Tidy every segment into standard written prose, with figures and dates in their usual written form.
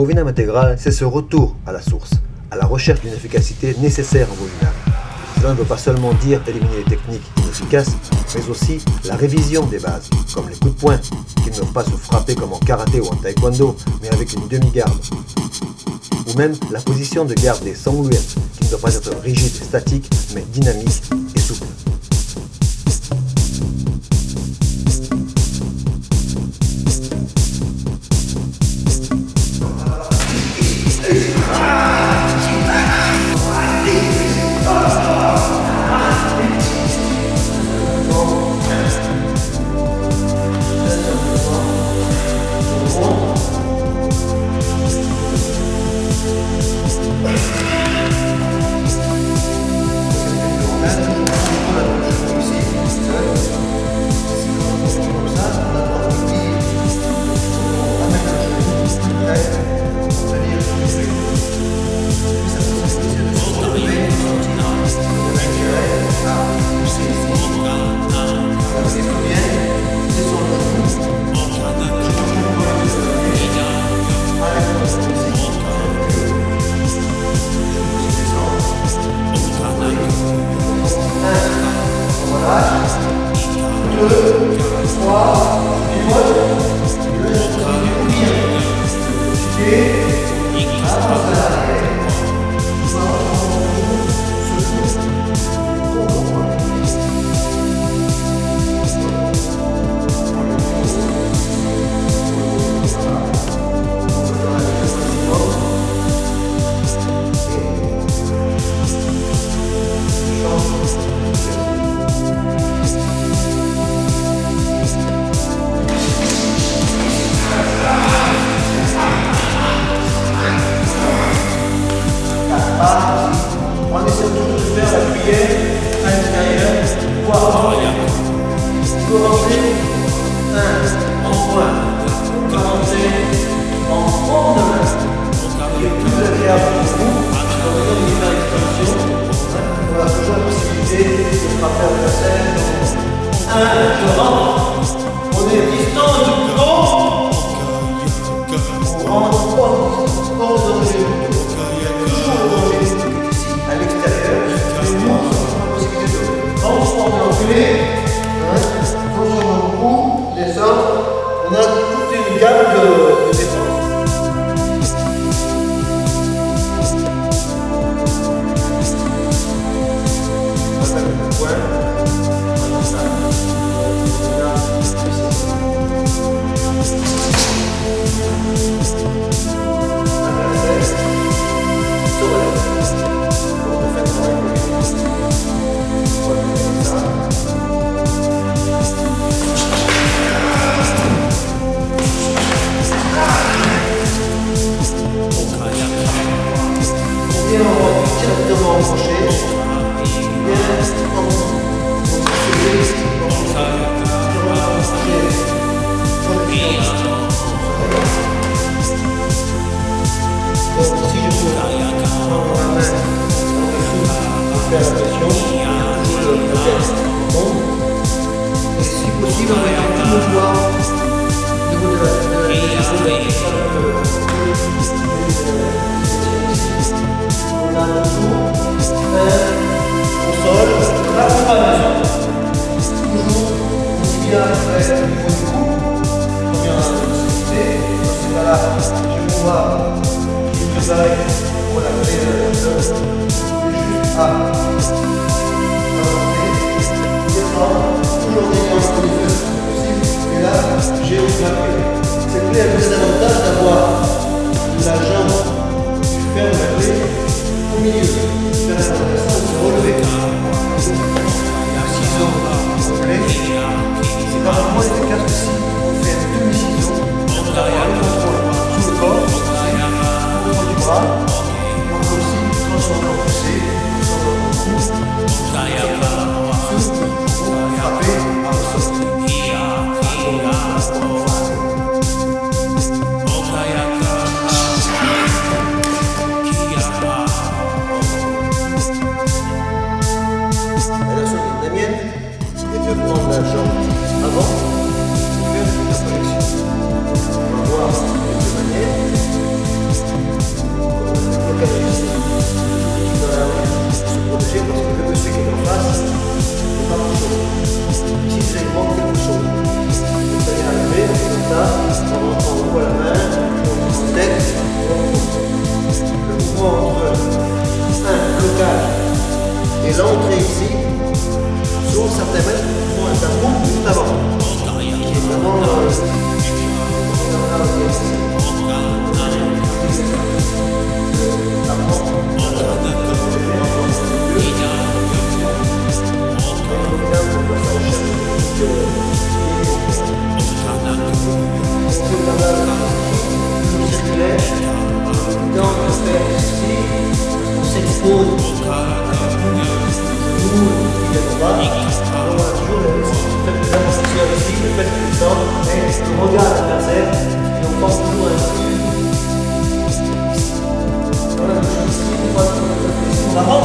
Voluminam intégral, c'est ce retour à la source, à la recherche d'une efficacité nécessaire en voluminam. Cela ne veut pas seulement dire éliminer les techniques inefficaces, mais aussi la révision des bases, comme les coups de poing, qui ne doivent pas se frapper comme en karaté ou en taekwondo, mais avec une demi-garde. Ou même la position de garde des Songluan, qui ne doit pas être rigide et statique, mais dynamique et souple.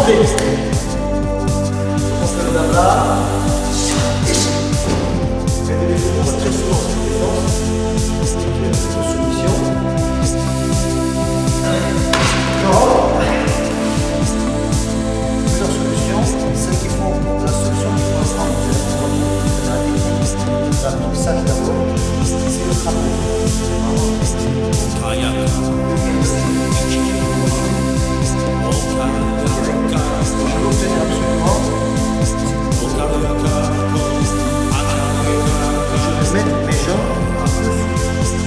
rentrer. On fait le blabla. Mettez les genoux, on va très souvent cette défense. De soumission. Je rentre. Plusieurs solutions. Celles qui font la solution qui correspond à la l'apprentissage d'abord, c'est le travail. Je l'obtenais absolument. Je vais mettre mes jambes un peu dessus.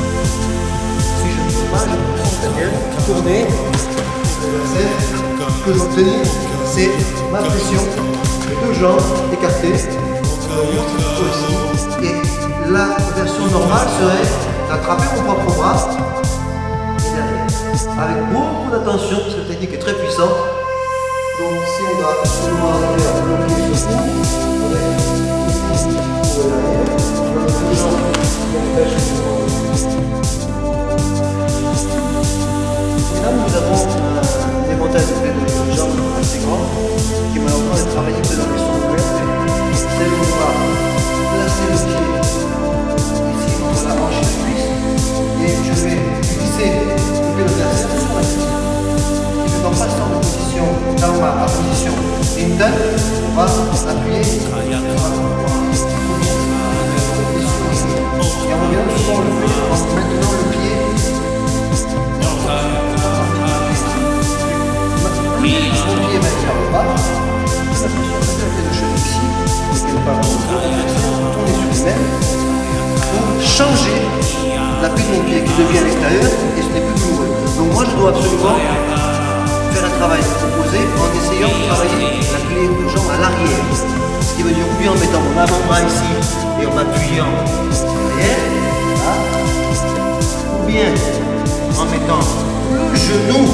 Si je ne peux pas, je peux tourner. Ce que j'obtenais, c'est ma pression, les deux jambes écartées, aussi. Et la version normale serait d'attraper mon propre bras et derrière. Avec beaucoup d'attention, cette technique est très puissante. Donc si on doit absolument arriver à bloquer ce coup, on est ici pour derrière. On a deux jambes qui empêchent et là nous avons un éventail de jambes assez grand qui malheureusement est travaillé que dans les sons ouverts. C'est où on va placer le pied ici entre la hanche et la cuisse et je vais glisser le pied adversaire sur la cuisse. Et en passant de position Dharma à position Linton, on va appuyer sur la et en revenant souvent le fait en maintenant le pied. Mon pied va vers le bas. La pression de cheville ici, et quelque part tourner sur lui-même pour changer l'appui de mon pied qui devient à l'extérieur et ce n'est plus douloureux. Donc moi je dois absolument faire un travail opposé en essayant de travailler la clé de jambe à l'arrière. Ce qui veut dire ou bien en mettant mon avant-bras ici et en m'appuyant derrière, là, ou bien en mettant le genou